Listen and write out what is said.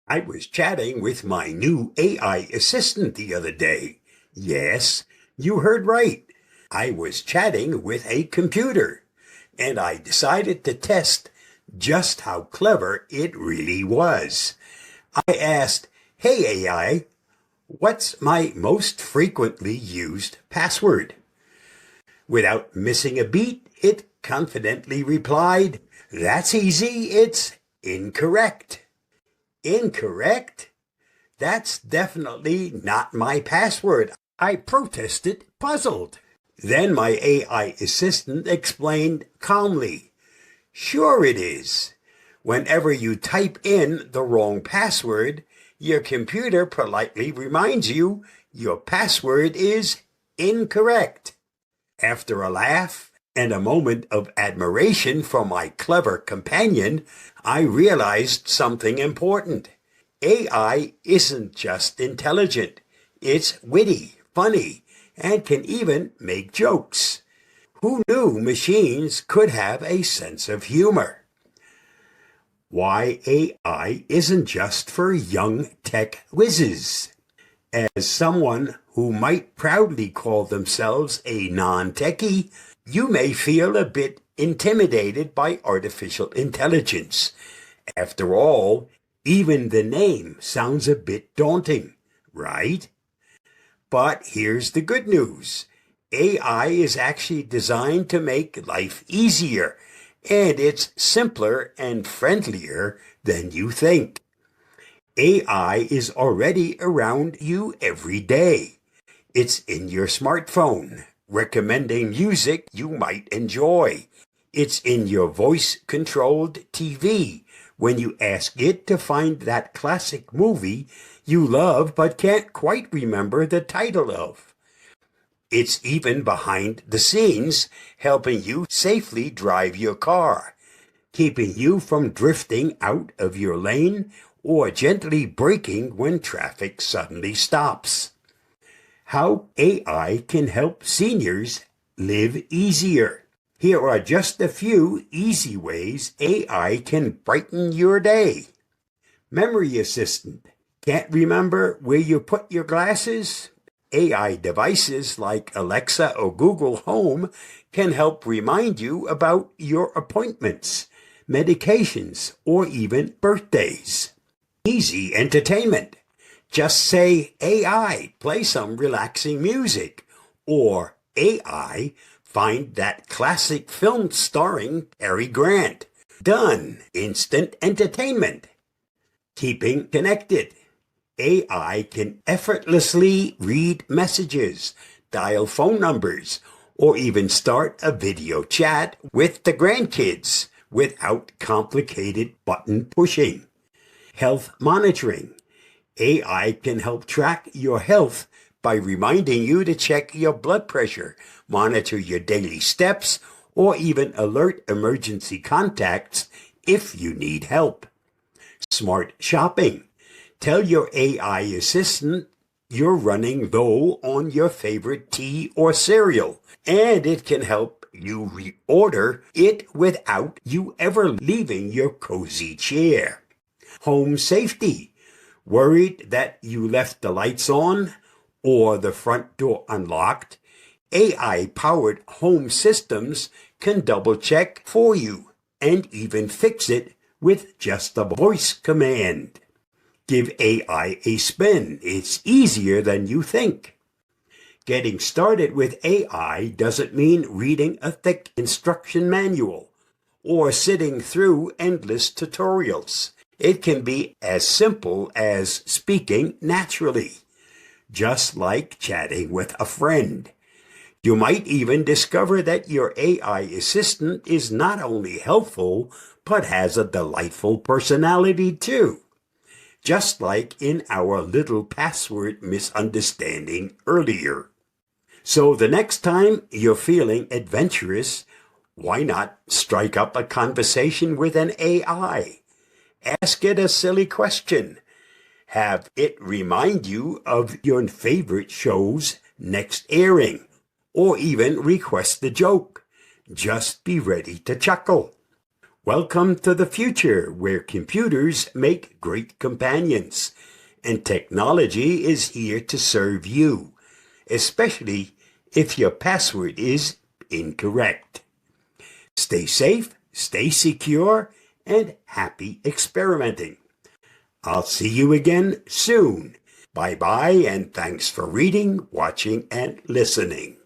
I was chatting with my new AI assistant the other day. Yes, you heard right. I was chatting with a computer, and I decided to test just how clever it really was. I asked, "Hey AI, what's my most frequently used password?" Without missing a beat, it confidently replied, "That's easy, it's incorrect." Incorrect? That's definitely not my password, I protested, puzzled. Then my AI assistant explained calmly, "Sure it is. Whenever you type in the wrong password, your computer politely reminds you your password is incorrect." After a laugh and a moment of admiration for my clever companion, I realized something important. AI isn't just intelligent. It's witty, funny, and can even make jokes. Who knew machines could have a sense of humor? Why AI isn't just for young tech whizzes. As someone who might proudly call themselves a non-techie, you may feel a bit intimidated by artificial intelligence. After all, even the name sounds a bit daunting, right? But here's the good news. AI is actually designed to make life easier, and it's simpler and friendlier than you think. AI is already around you every day. It's in your smartphone, recommending music you might enjoy. It's in your voice-controlled TV when you ask it to find that classic movie you love but can't quite remember the title of. It's even behind the scenes, helping you safely drive your car, keeping you from drifting out of your lane or gently braking when traffic suddenly stops. How AI can help seniors live easier. Here are just a few easy ways AI can brighten your day. Memory assistant. Can't remember where you put your glasses? AI devices like Alexa or Google Home can help remind you about your appointments, medications, or even birthdays. Easy entertainment. Just say, "AI, play some relaxing music," or "AI, find that classic film starring Cary Grant." Done. Instant entertainment. Keeping connected. AI can effortlessly read messages, dial phone numbers, or even start a video chat with the grandkids without complicated button pushing. Health monitoring. AI can help track your health by reminding you to check your blood pressure, monitor your daily steps, or even alert emergency contacts if you need help. Smart shopping. Tell your AI assistant you're running low on your favorite tea or cereal, and it can help you reorder it without you ever leaving your cozy chair. Home safety. Worried that you left the lights on or the front door unlocked? AI-powered home systems can double-check for you and even fix it with just a voice command. Give AI a spin. It's easier than you think. Getting started with AI doesn't mean reading a thick instruction manual or sitting through endless tutorials. It can be as simple as speaking naturally, just like chatting with a friend. You might even discover that your AI assistant is not only helpful, but has a delightful personality too. Just like in our little password misunderstanding earlier. So the next time you're feeling adventurous, why not strike up a conversation with an AI? Ask it a silly question. Have it remind you of your favorite show's next airing, or even request a joke. Just be ready to chuckle. Welcome to the future where computers make great companions and technology is here to serve you, especially if your password is incorrect. Stay safe, stay secure, and happy experimenting. I'll see you again soon. Bye-bye, and thanks for reading, watching, and listening.